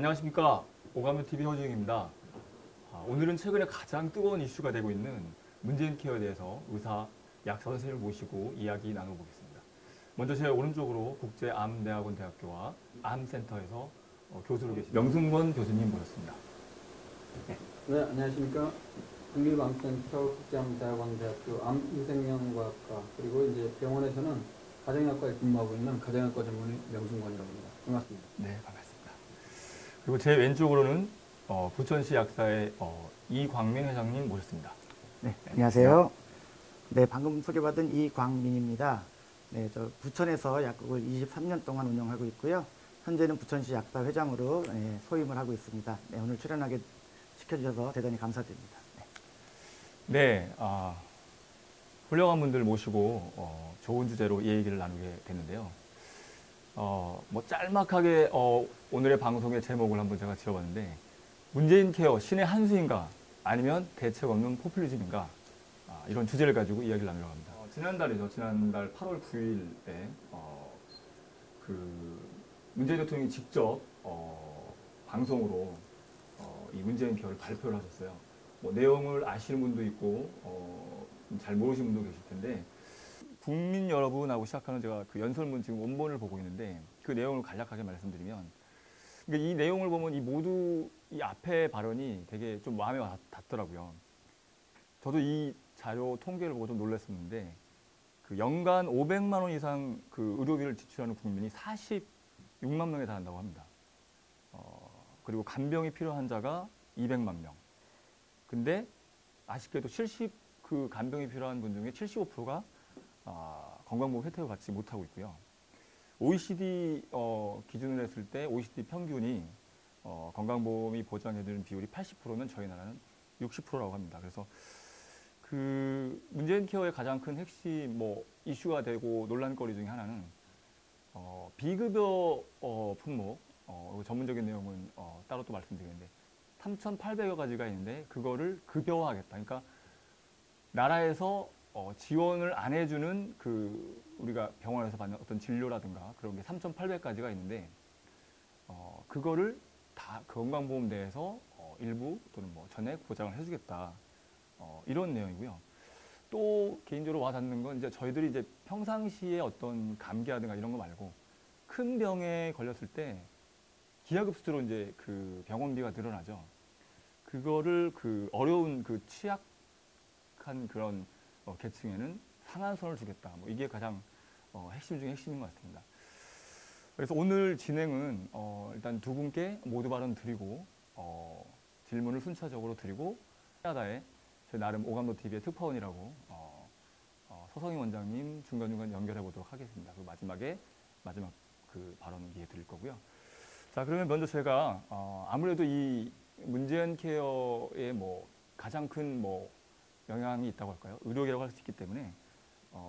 안녕하십니까. 오감도TV 허주영입니다. 오늘은 최근에 가장 뜨거운 이슈가 되고 있는 문재인 케어에 대해서 의사, 약사 선생님을 모시고 이야기 나눠보겠습니다. 먼저 제 오른쪽으로 국제암대학원 대학교와 암센터에서 교수로 계신 명승권 교수님 모셨습니다. 네, 안녕하십니까. 국립암센터 국제암대학원 대학교 암인생명과학과 그리고 이제 병원에서는 가정의학과에 근무하고 있는 가정의학과 전문의 명승권이라고 합니다. 반갑습니다. 네, 반갑습니다. 그리고 제 왼쪽으로는 부천시 약사의 이광민 회장님 모셨습니다. 네, 안녕하세요. 네, 방금 소개받은 이광민입니다. 네, 저 부천에서 약국을 23년 동안 운영하고 있고요. 현재는 부천시 약사 회장으로 소임을 하고 있습니다. 네, 오늘 출연하게 시켜주셔서 대단히 감사드립니다. 네, 훌륭한 분들 모시고 좋은 주제로 이 얘기를 나누게 됐는데요. 뭐 짤막하게 오늘의 방송의 제목을 한번 제가 지어봤는데, 문재인 케어 신의 한 수인가 아니면 대책 없는 포퓰리즘인가, 이런 주제를 가지고 이야기를 나누려고 합니다. 지난달 8월 9일에 그 문재인 대통령이 직접 방송으로 이 문재인 케어를 발표를 하셨어요. 뭐 내용을 아시는 분도 있고 잘 모르시는 분도 계실 텐데, 국민 여러분하고 시작하는 제가 그 연설문 지금 원본을 보고 있는데, 그 내용을 간략하게 말씀드리면, 그러니까 이 내용을 보면 이 모두 이 앞에 발언이 되게 좀 마음에 닿더라고요. 저도 이 자료 통계를 보고 좀 놀랐었는데, 그 연간 500만 원 이상 그 의료비를 지출하는 국민이 46만 명에 달한다고 합니다. 그리고 간병이 필요한 환자가 200만 명. 근데 아쉽게도 그 간병이 필요한 분 중에 75%가 건강보험 혜택을 받지 못하고 있고요. OECD 기준으로 했을 때 OECD 평균이 건강보험이 보장해주는 비율이 80%면 저희 나라는 60%라고 합니다. 그래서 그 문재인 케어의 가장 큰 핵심 이슈가 되고 논란거리 중에 하나는 비급여 품목, 전문적인 내용은 따로 또 말씀드리는데 3,800여 가지가 있는데 그거를 급여화하겠다. 그러니까 나라에서 지원을 안 해주는 그 우리가 병원에서 받는 어떤 진료라든가 그런 게 3,800가지가 있는데 그거를 다 건강보험 내에서 일부 또는 뭐 전액 보장을 해주겠다, 이런 내용이고요. 또 개인적으로 와닿는 건 이제 저희들이 이제 평상시에 어떤 감기라든가 이런 거 말고 큰 병에 걸렸을 때 기하급수로 이제 그 병원비가 늘어나죠. 그거를 그 어려운 그 취약한 그런 계층에는 상한선을 주겠다. 뭐 이게 가장 핵심 중에 핵심인 것 같습니다. 그래서 오늘 진행은 일단 두 분께 모두 발언 드리고 질문을 순차적으로 드리고, 캐나다의 제 나름 오감도TV의 특파원이라고 서성희 원장님 중간중간 연결해 보도록 하겠습니다. 그리고 마지막 그 발언 기회 드릴 거고요. 자, 그러면 먼저 제가 아무래도 이 문재인 케어의 가장 큰 영향이 있다고 할까요? 의료계라고 할 수 있기 때문에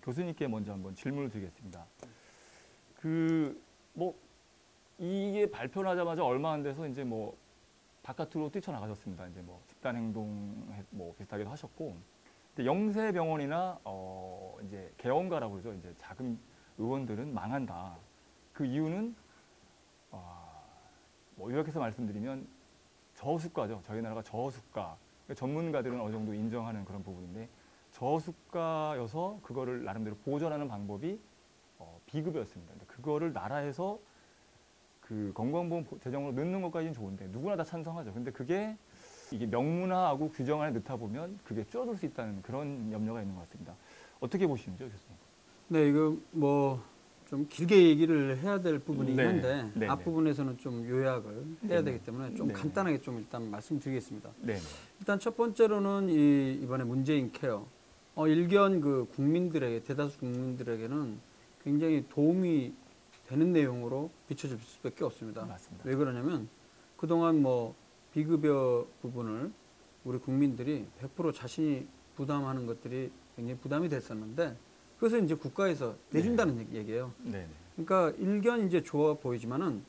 교수님께 먼저 한번 질문을 드리겠습니다. 이게 발표를 하자마자 얼마 안 돼서 이제 바깥으로 뛰쳐나가셨습니다. 이제 집단 행동 비슷하게도 하셨고, 근데 영세병원이나 이제 개원가라고 그러죠. 이제 작은 의원들은 망한다. 그 이유는 요약해서 말씀드리면 저수가죠. 저희 나라가 저수가. 전문가들은 어느 정도 인정하는 그런 부분인데 저수가여서 그거를 나름대로 보전하는 방법이 비급여였습니다. 근데 그거를 나라에서 그 건강보험 재정으로 넣는 것까지는 좋은데 누구나 다 찬성하죠. 근데 이게 명문화하고 규정 안에 넣다 보면 그게 줄어들 수 있다는 그런 염려가 있는 것 같습니다. 어떻게 보시는지요, 교수님? 네, 이거 좀 길게 얘기를 해야 될 부분이긴 한데 앞부분에서는 좀 요약을 해야 되기 때문에 좀 간단하게 좀 일단 말씀드리겠습니다. 일단 첫 번째로는 이번에 문재인 케어 일견 그 대다수 국민들에게는 굉장히 도움이 되는 내용으로 비춰질 수밖에 없습니다. 맞습니다. 왜 그러냐면 그동안 비급여 부분을 우리 국민들이 100% 자신이 부담하는 것들이 굉장히 부담이 됐었는데 그것을 이제 국가에서 내준다는 얘기예요. 그러니까 일견 이제 좋아 보이지만은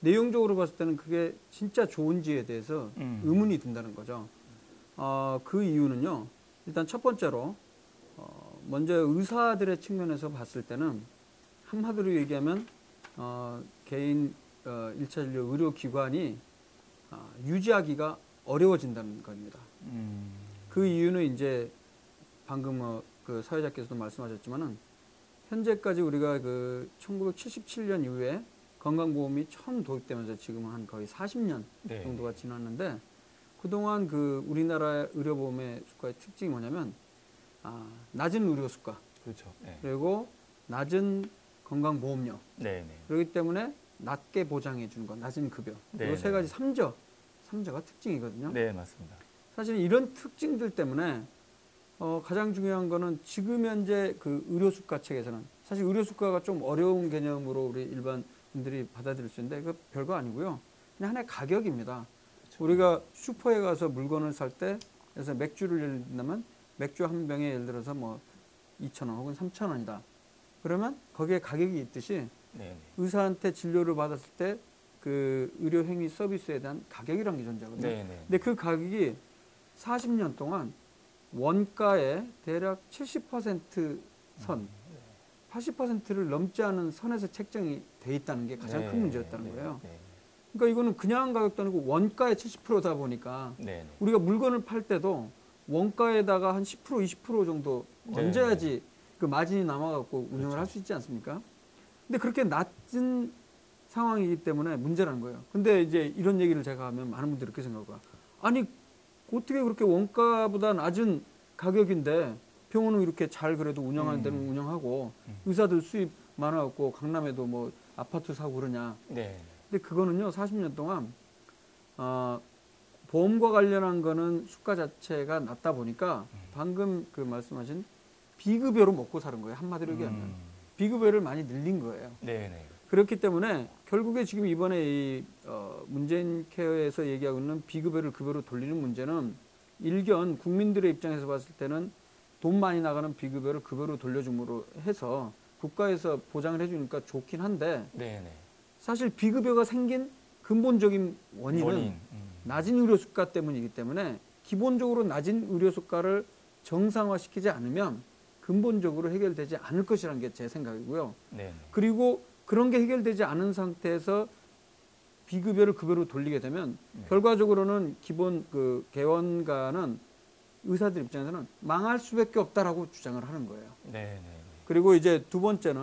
내용적으로 봤을 때는 그게 진짜 좋은지에 대해서 의문이 든다는 거죠. 그 이유는요. 일단 첫 번째로 먼저 의사들의 측면에서 봤을 때는 한마디로 얘기하면 개인 1차 진료 의료기관이 유지하기가 어려워진다는 겁니다. 그 이유는 이제 방금 그 사회자께서도 말씀하셨지만은 현재까지 우리가 그 1977년 이후에 건강보험이 처음 도입되면서 지금은 한 거의 40년 네. 정도가 지났는데 그동안 그 우리나라 의료보험의 수가의 특징이 뭐냐면 낮은 의료 수가 그렇죠. 네. 그리고 낮은 건강보험료 네, 네. 그렇기 때문에 낮게 보장해 주는 것, 낮은 급여 그리고 네, 세 네. 가지 삼저가 특징이거든요. 네, 맞습니다. 사실 이런 특징들 때문에 가장 중요한 거는 지금 현재 그 의료수가 책에서는 사실 의료수가가 좀 어려운 개념으로 우리 일반 분들이 받아들일 수 있는데 그 별거 아니고요. 그냥 하나의 가격입니다. 그렇죠. 우리가 슈퍼에 가서 물건을 살 때 그래서 맥주를 예를 든다면 맥주 한 병에 예를 들어서 뭐 2,000원 혹은 3,000원이다. 그러면 거기에 가격이 있듯이 네, 네. 의사한테 진료를 받았을 때 그 의료행위 서비스에 대한 가격이라는 게 존재하거든요. 네, 네. 근데 그 가격이 40년 동안 원가의 대략 70% 선, 80%를 넘지 않은 선에서 책정이 돼 있다는 게 가장 큰 문제였다는 거예요. 네, 그러니까 이거는 그냥 가격도 아니고 원가의 70%다 보니까 네, 네. 우리가 물건을 팔 때도 원가에다가 한 10%, 20% 정도 네, 얹어야지 그 마진이 남아갖고 운영을 그렇죠. 할 수 있지 않습니까? 근데 그렇게 낮은 상황이기 때문에 문제라는 거예요. 근데 이제 이런 얘기를 제가 하면 많은 분들이 이렇게 생각해요. 아니, 어떻게 그렇게 원가보다 낮은 가격인데 병원은 이렇게 잘 그래도 운영하는 데는 운영하고 의사들 수입 많아갖고 강남에도 뭐 아파트 사고 그러냐. 네. 근데 그거는요, 40년 동안, 보험과 관련한 거는 수가 자체가 낮다 보니까 방금 그 말씀하신 비급여로 먹고 사는 거예요. 한마디로 얘기하면. 비급여를 많이 늘린 거예요. 네, 네. 그렇기 때문에 결국에 지금 이번에 이 문재인 케어에서 얘기하고 있는 비급여를 급여로 돌리는 문제는 일견 국민들의 입장에서 봤을 때는 돈 많이 나가는 비급여를 급여로 돌려줌으로 해서 국가에서 보장을 해주니까 좋긴 한데 네, 네. 사실 비급여가 생긴 근본적인 원인은 낮은 의료 수가 때문이기 때문에 기본적으로 낮은 의료 수가를 정상화시키지 않으면 근본적으로 해결되지 않을 것이라는 게 제 생각이고요. 네, 네. 그리고 그런 게 해결되지 않은 상태에서 비급여를 급여로 돌리게 되면 네. 결과적으로는 기본 그 개원가는 의사들 입장에서는 망할 수밖에 없다라고 주장을 하는 거예요. 네, 네. 그리고 이제 두 번째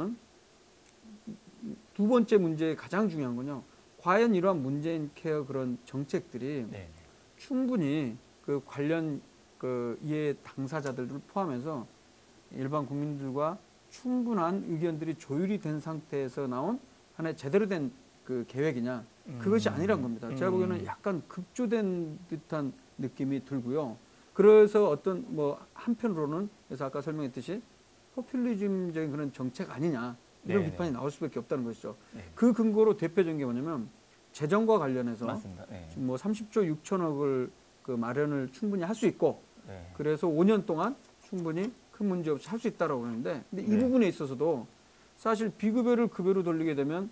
문제의 가장 중요한 건요. 과연 이러한 문재인 케어 그런 정책들이 네. 충분히 그 관련 그 이해 당사자들을 포함해서 일반 국민들과 충분한 의견들이 조율이 된 상태에서 나온 하나의 제대로 된 그 계획이냐 그것이 아니란 겁니다. 제가 보기에는 약간 급조된 듯한 느낌이 들고요. 그래서 어떤 뭐 한편으로는 그래서 아까 설명했듯이 포퓰리즘적인 그런 정책 아니냐 이런 네네. 비판이 나올 수밖에 없다는 것이죠. 네. 그 근거로 대표적인 게 뭐냐면 재정과 관련해서 맞습니다. 네. 지금 뭐 30조 6천억을 그 마련을 충분히 할 수 있고 네. 그래서 5년 동안 충분히 큰 문제 없이 할 수 있다라고 하는데 근데 이 네. 부분에 있어서도 사실 비급여를 급여로 돌리게 되면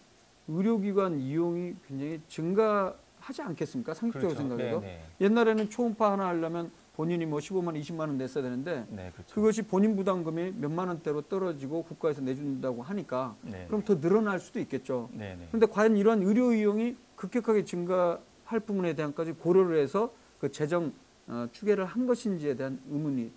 의료기관 이용이 굉장히 증가하지 않겠습니까? 상식적으로 생각해도. 네, 옛날에는 초음파 하나 하려면 본인이 뭐 15만 원, 20만 원 냈어야 되는데 네. 네, 그렇죠. 그것이 본인 부담금이 몇만 원대로 떨어지고 국가에서 내준다고 하니까 네. 그럼 더 늘어날 수도 있겠죠. 네, 네. 그런데 과연 이러한 의료 이용이 급격하게 증가할 부분에 대한까지 고려를 해서 그 재정 추계를 한 것인지에 대한 의문이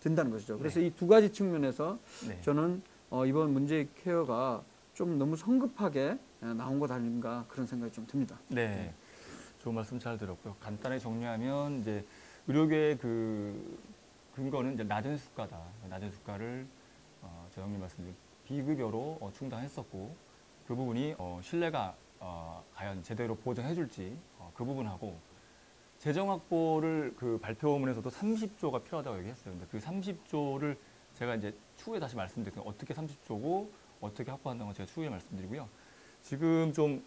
든다는 것이죠. 그래서 네. 이 두 가지 측면에서 네. 저는 이번 문재인 케어가 좀 너무 성급하게 나온 것 아닌가 그런 생각이 좀 듭니다. 네. 좋은 말씀 잘 들었고요. 간단하게 정리하면 이제 의료계의 그 근거는 이제 낮은 수가다. 낮은 수가를 재영님 말씀대로 비급여로 충당했었고 그 부분이 신뢰가 과연 제대로 보장해줄지 그 부분하고 재정 확보를 그 발표문에서도 30조가 필요하다고 얘기했어요. 근데 그 30조를 제가 이제 추후에 다시 말씀드릴게요. 어떻게 30조고 어떻게 확보한다는 건 제가 추후에 말씀드리고요. 지금 좀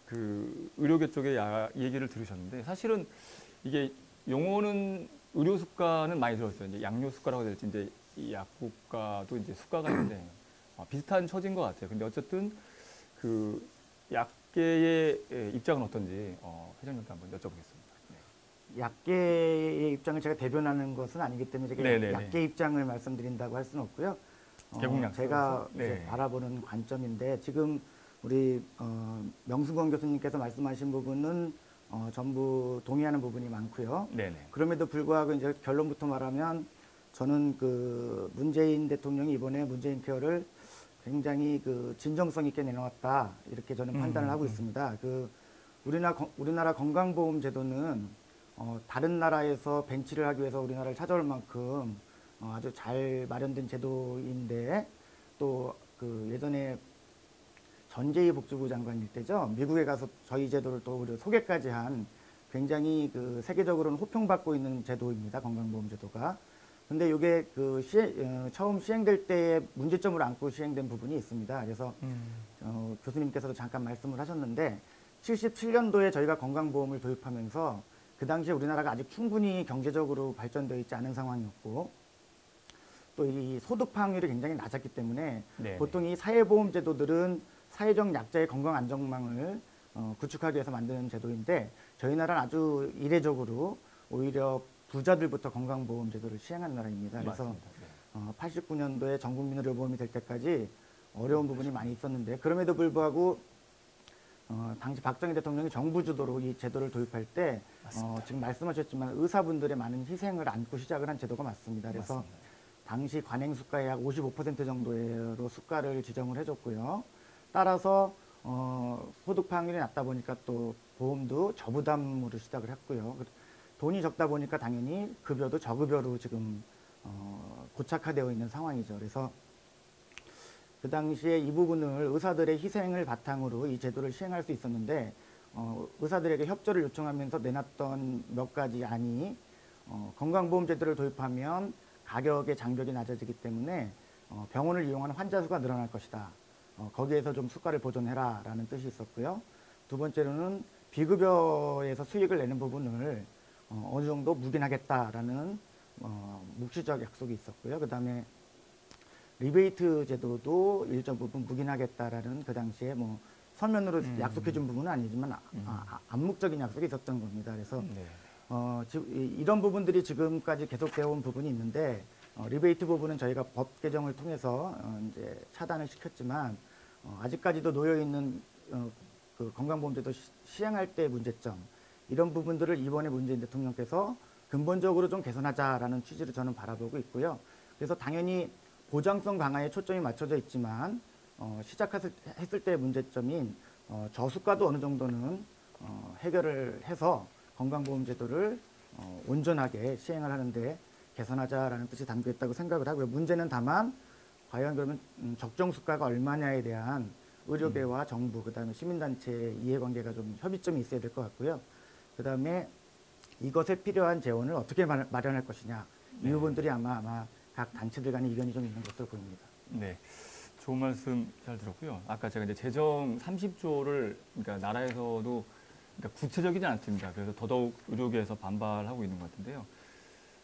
그 의료계 쪽의 얘기를 들으셨는데 사실은 이게 용어는 의료 수가는 많이 들었어요. 이제 양료 수가라고 해야 될지 이제 이 약국가도 이제 수가가 있는데 비슷한 처지인 것 같아요. 근데 어쨌든 그 약계의 입장은 어떤지 회장님께 한번 여쭤보겠습니다. 네. 약계의 입장을 제가 대변하는 것은 아니기 때문에 제가 네네네. 약계 입장을 말씀드린다고 할 수는 없고요. 개국약 제가 네. 이제 바라보는 관점인데 지금 우리 명승건 교수님께서 말씀하신 부분은 전부 동의하는 부분이 많고요. 네네. 그럼에도 불구하고 이제 결론부터 말하면 저는 그 문재인 대통령이 이번에 문재인 케어를 굉장히 그 진정성 있게 내놓았다 이렇게 저는 판단을 하고 있습니다. 그 우리나라 건강보험 제도는 다른 나라에서 벤치를 하기 위해서 우리나라를 찾아올 만큼 아주 잘 마련된 제도인데 또 그 예전에 전재희 복지부 장관일 때죠. 미국에 가서 저희 제도를 또 우리 소개까지 한 굉장히 그 세계적으로는 호평받고 있는 제도입니다. 건강보험 제도가. 근데 이게 그 처음 시행될 때의 문제점을 안고 시행된 부분이 있습니다. 그래서 교수님께서도 잠깐 말씀을 하셨는데 77년도에 저희가 건강보험을 도입하면서 그 당시에 우리나라가 아직 충분히 경제적으로 발전되어 있지 않은 상황이었고 또 이 소득 파악률이 굉장히 낮았기 때문에 네네. 보통 이 사회보험 제도들은 사회적 약자의 건강 안정망을 구축하기 위해서 만드는 제도인데 저희 나라는 아주 이례적으로 오히려 부자들부터 건강보험 제도를 시행한 나라입니다. 그래서 맞습니다. 네. 89년도에 전 국민 의료보험이 될 때까지 어려운 부분이 많이 있었는데 그럼에도 불구하고 당시 박정희 대통령이 정부 주도로 이 제도를 도입할 때 지금 말씀하셨지만 의사분들의 많은 희생을 안고 시작을 한 제도가 맞습니다. 그래서 맞습니다. 당시 관행 수가의 약 55% 정도로 수가를 지정을 해줬고요. 따라서 소득 파악률이 낮다 보니까 또 보험도 저부담으로 시작을 했고요. 돈이 적다 보니까 당연히 급여도 저급여로 지금 고착화되어 있는 상황이죠. 그래서 그 당시에 이 부분을 의사들의 희생을 바탕으로 이 제도를 시행할 수 있었는데 의사들에게 협조를 요청하면서 내놨던 몇 가지 안이 건강보험 제도를 도입하면 가격의 장벽이 낮아지기 때문에 병원을 이용하는 환자 수가 늘어날 것이다. 거기에서 좀 수가를 보존해라 라는 뜻이 있었고요. 두 번째로는 비급여에서 수익을 내는 부분을 어느 정도 묵인하겠다라는 묵시적 약속이 있었고요. 그 다음에 리베이트 제도도 일정 부분 묵인하겠다라는 그 당시에 뭐 서면으로 약속해준 부분은 아니지만 암묵적인 약속이 있었던 겁니다. 그래서 네. 이런 부분들이 지금까지 계속되어 온 부분이 있는데 리베이트 부분은 저희가 법 개정을 통해서 이제 차단을 시켰지만 아직까지도 놓여 있는 그 건강보험제도 시행할 때의 문제점 이런 부분들을 이번에 문재인 대통령께서 근본적으로 좀 개선하자라는 취지로 저는 바라보고 있고요. 그래서 당연히 보장성 강화에 초점이 맞춰져 있지만 시작했을 때의 문제점인 저수가도 어느 정도는 해결을 해서 건강보험제도를 온전하게 시행을 하는데 개선하자라는 뜻이 담겨 있다고 생각을 하고요. 문제는 다만 과연 그러면 적정 수가가 얼마냐에 대한 의료계와 정부, 그다음에 시민단체의 이해관계가 좀 협의점이 있어야 될 것 같고요. 그다음에 이것에 필요한 재원을 어떻게 마련할 것이냐 이 부분들이 아마 각 단체들 간의 의견이 좀 있는 것으로 보입니다. 네. 좋은 말씀 잘 들었고요. 아까 제가 이제 재정 30조를 그러니까 나라에서도 그러니까 구체적이지 않습니다. 그래서 더더욱 의료계에서 반발하고 있는 것 같은데요.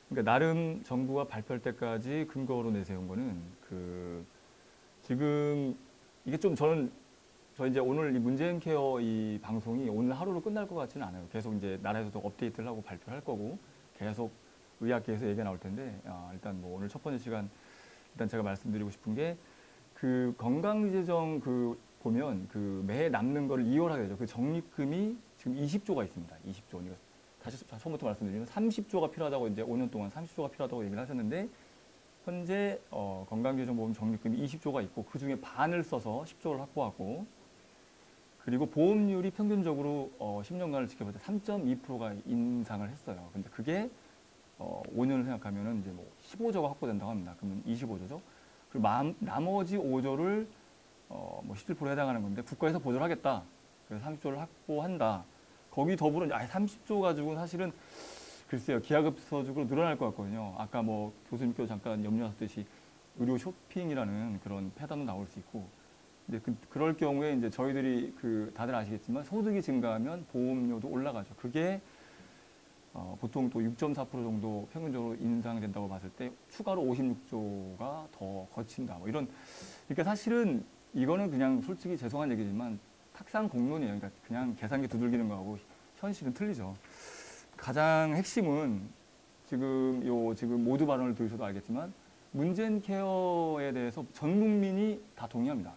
그러니까 나름 정부가 발표할 때까지 근거로 내세운 거는 그 지금 이게 좀 저 이제 오늘 이 문재인 케어 이 방송이 오늘 하루로 끝날 것 같지는 않아요. 계속 이제 나라에서도 업데이트를 하고 발표할 거고 계속 의학계에서 얘기가 나올 텐데 일단 뭐 오늘 첫 번째 시간 일단 제가 말씀드리고 싶은 게 그 건강재정 그 보면 그 매해 남는 거를 이월하게 되죠. 그 적립금이 지금 20조가 있습니다. 20조. 그러니까 다시 처음부터 말씀드리면 30조가 필요하다고 이제 5년 동안 30조가 필요하다고 얘기를 하셨는데 현재 건강재정보험 적립금이 20조가 있고 그 중에 반을 써서 10조를 확보하고 그리고 보험률이 평균적으로 10년간을 지켜볼 때 3.2%가 인상을 했어요. 근데 그게 5년을 생각하면은 이제 뭐 15조가 확보된다고 합니다. 그러면 25조죠. 그리고 나머지 5조를 뭐 17%에 해당하는 건데 국가에서 보조를 하겠다. 그래서 30조를 확보한다. 거기 더불어 30조 가지고 사실은 글쎄요 기하급수적으로 늘어날 것 같거든요. 아까 뭐 교수님께서 잠깐 염려하셨듯이 의료 쇼핑이라는 그런 패단도 나올 수 있고. 근데 그럴 경우에 이제 저희들이 다들 아시겠지만 소득이 증가하면 보험료도 올라가죠. 그게 보통 또 6.4% 정도 평균적으로 인상된다고 봤을 때 추가로 56조가 더 거친다. 뭐 이런 그러니까 사실은 이거는 그냥 솔직히 죄송한 얘기지만 탁상 공론이에요. 그러니까 그냥 계산기 두들기는 거하고 현실은 틀리죠. 가장 핵심은 지금 모두 발언을 들으셔도 알겠지만 문재인 케어에 대해서 전 국민이 다 동의합니다.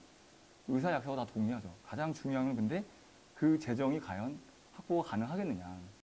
의사 약사가 다 동의하죠. 가장 중요한 건 근데 그 재정이 과연 확보가 가능하겠느냐.